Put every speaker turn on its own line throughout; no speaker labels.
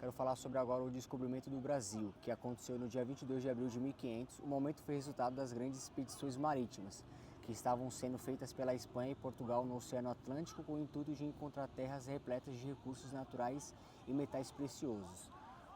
Quero falar sobre agora o descobrimento do Brasil, que aconteceu no dia 22 de abril de 1500. O momento foi resultado das grandes expedições marítimas, que estavam sendo feitas pela Espanha e Portugal no Oceano Atlântico com o intuito de encontrar terras repletas de recursos naturais e metais preciosos.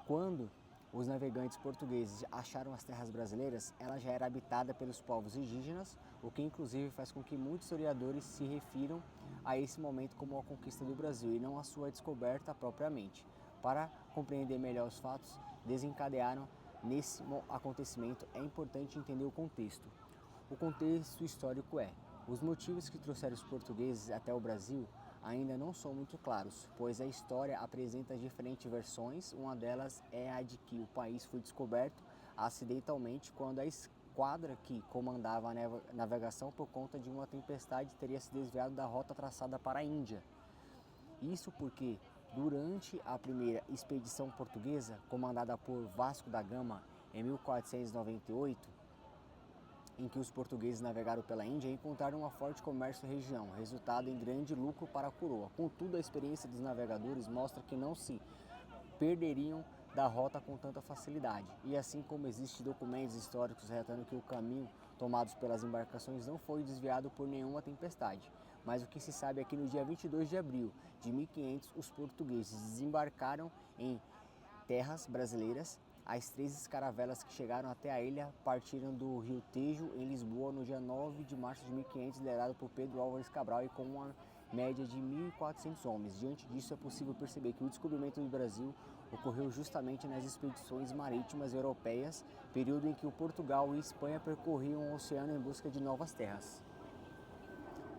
Quando os navegantes portugueses acharam as terras brasileiras, ela já era habitada pelos povos indígenas, o que inclusive faz com que muitos historiadores se refiram a esse momento como a conquista do Brasil e não a sua descoberta propriamente. Para compreender melhor os fatos desencadearam nesse acontecimento, é importante entender o contexto. O contexto histórico os motivos que trouxeram os portugueses até o Brasil ainda não são muito claros, pois a história apresenta diferentes versões. Uma delas é a de que o país foi descoberto acidentalmente quando a esquadra que comandava a navegação por conta de uma tempestade teria se desviado da rota traçada para a Índia. Isso porque durante a primeira expedição portuguesa, comandada por Vasco da Gama em 1498, em que os portugueses navegaram pela Índia, encontraram um forte comércio na região, resultado em grande lucro para a coroa. Contudo, a experiência dos navegadores mostra que não se perderiam da rota com tanta facilidade. E assim como existem documentos históricos relatando que o caminho tomado pelas embarcações não foi desviado por nenhuma tempestade. Mas o que se sabe é que no dia 22 de abril de 1500, os portugueses desembarcaram em terras brasileiras. As 3 caravelas que chegaram até a ilha partiram do Rio Tejo, em Lisboa, no dia 9 de março de 1500, liderado por Pedro Álvares Cabral e com uma média de 1.400 homens. Diante disso, é possível perceber que o descobrimento do Brasil ocorreu justamente nas expedições marítimas europeias, período em que o Portugal e a Espanha percorriam o oceano em busca de novas terras.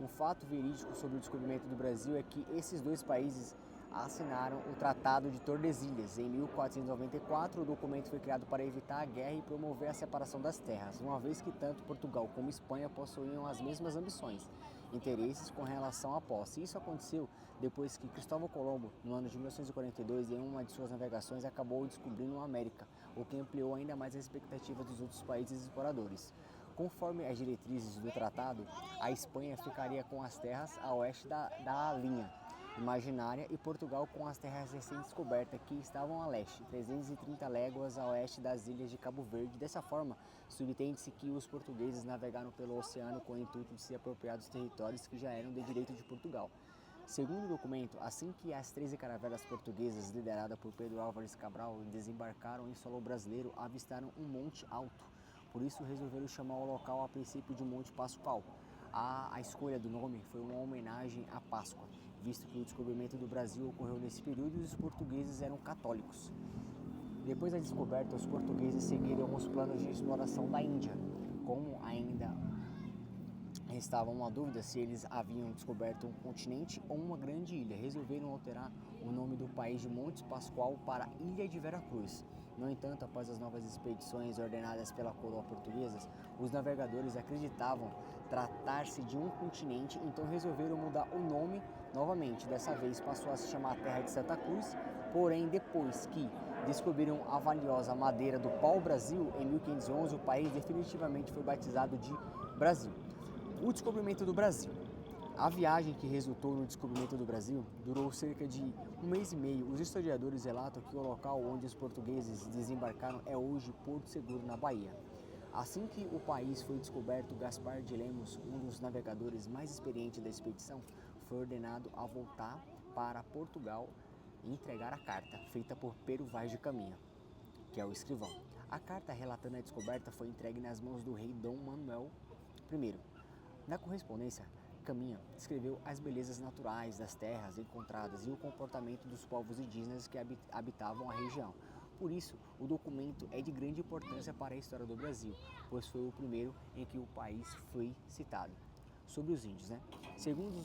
Um fato verídico sobre o descobrimento do Brasil é que esses 2 países assinaram o Tratado de Tordesilhas em 1494. O documento foi criado para evitar a guerra e promover a separação das terras, uma vez que tanto Portugal como Espanha possuíam as mesmas ambições, interesses com relação à posse. Isso aconteceu depois que Cristóvão Colombo, no ano de 1942, em uma de suas navegações, acabou descobrindo a América, o que ampliou ainda mais as expectativas dos outros países exploradores. Conforme as diretrizes do tratado, a Espanha ficaria com as terras a oeste da linha imaginária e Portugal com as terras recém-descobertas que estavam a leste, 330 léguas a oeste das ilhas de Cabo Verde. Dessa forma, subentende-se que os portugueses navegaram pelo oceano com o intuito de se apropriar dos territórios que já eram de direito de Portugal. Segundo o documento, assim que as 13 caravelas portuguesas, lideradas por Pedro Álvares Cabral, desembarcaram em solo brasileiro, avistaram um monte alto. Por isso resolveram chamar o local a princípio de Monte Pascoal. A escolha do nome foi uma homenagem à Páscoa, visto que o descobrimento do Brasil ocorreu nesse período e os portugueses eram católicos. Depois da descoberta, os portugueses seguiram os planos de exploração da Índia. Como ainda restava uma dúvida se eles haviam descoberto um continente ou uma grande ilha, resolveram alterar o nome do país de Monte Pascoal para Ilha de Veracruz. No entanto, após as novas expedições ordenadas pela coroa portuguesa, os navegadores acreditavam tratar-se de um continente, então resolveram mudar o nome novamente. Dessa vez passou a se chamar Terra de Santa Cruz, porém depois que descobriram a valiosa madeira do pau-brasil, em 1511 o país definitivamente foi batizado de Brasil. O descobrimento do Brasil. A viagem que resultou no descobrimento do Brasil durou cerca de 1 mês e meio. Os historiadores relatam que o local onde os portugueses desembarcaram é hoje Porto Seguro, na Bahia. Assim que o país foi descoberto, Gaspar de Lemos, um dos navegadores mais experientes da expedição, foi ordenado a voltar para Portugal e entregar a carta, feita por Pero Vaz de Caminha, que é o escrivão. A carta relatando a descoberta foi entregue nas mãos do rei Dom Manuel I. Na correspondência, Caminha descreveu as belezas naturais das terras encontradas e o comportamento dos povos indígenas que habitavam a região. Por isso, o documento é de grande importância para a história do Brasil, pois foi o primeiro em que o país foi citado. Sobre os índios, Segundo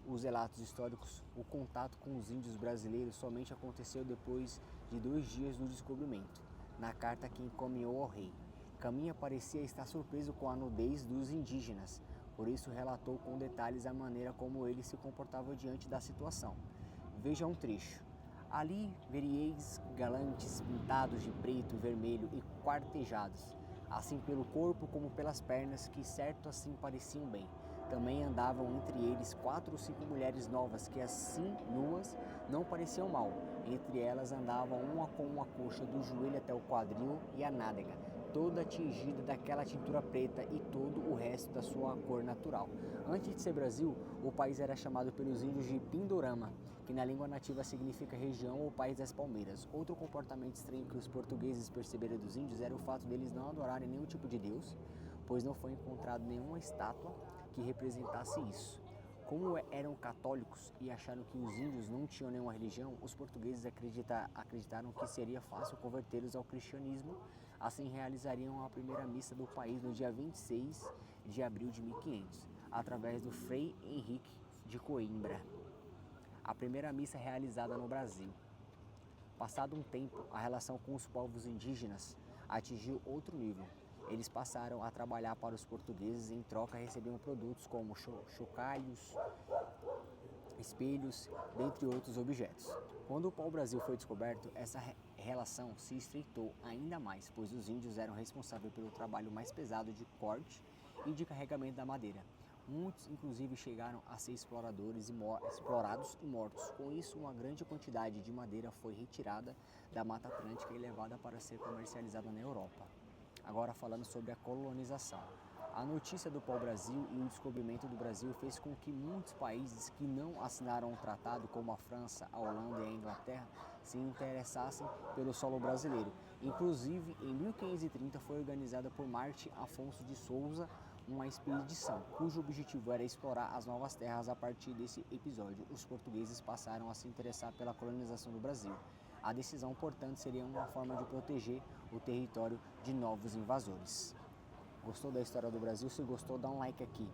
os relatos históricos, o contato com os índios brasileiros somente aconteceu depois de 2 dias do descobrimento, na carta que encaminhou ao rei. Caminha parecia estar surpreso com a nudez dos indígenas, por isso relatou com detalhes a maneira como eles se comportavam diante da situação. Veja um trecho. Ali veríeis galantes pintados de preto e vermelho e quartejados, assim pelo corpo como pelas pernas, que certo assim pareciam bem. Também andavam entre eles 4 ou 5 mulheres novas que, assim nuas, não pareciam mal. Entre elas andavam uma com uma coxa do joelho até o quadril e a nádega, toda tingida daquela tintura preta e todo o resto da sua cor natural. Antes de ser Brasil, o país era chamado pelos índios de Pindorama, que na língua nativa significa região ou país das palmeiras. Outro comportamento estranho que os portugueses perceberam dos índios era o fato deles não adorarem nenhum tipo de deus, pois não foi encontrado nenhuma estátua que representasse isso. Como eram católicos e acharam que os índios não tinham nenhuma religião, os portugueses acreditaram que seria fácil convertê-los ao cristianismo. Assim realizariam a primeira missa do país no dia 26 de abril de 1500, através do Frei Henrique de Coimbra. A primeira missa realizada no Brasil. Passado um tempo, a relação com os povos indígenas atingiu outro nível. Eles passaram a trabalhar para os portugueses e em troca recebiam produtos como chocalhos, espelhos, dentre outros objetos. Quando o pau-brasil foi descoberto, essa relação se estreitou ainda mais, pois os índios eram responsáveis pelo trabalho mais pesado de corte e de carregamento da madeira. Muitos, inclusive, chegaram a ser explorados e mortos. Com isso, uma grande quantidade de madeira foi retirada da Mata Atlântica e levada para ser comercializada na Europa. Agora falando sobre a colonização. A notícia do pau-brasil e o descobrimento do Brasil fez com que muitos países que não assinaram o tratado, como a França, a Holanda e a Inglaterra, se interessassem pelo solo brasileiro. Inclusive, em 1530 foi organizada por Martim Afonso de Souza uma expedição, cujo objetivo era explorar as novas terras. A partir desse episódio, os portugueses passaram a se interessar pela colonização do Brasil. A decisão, portanto, seria uma forma de proteger o território de novos invasores. Gostou da história do Brasil? Se gostou, dá um like aqui.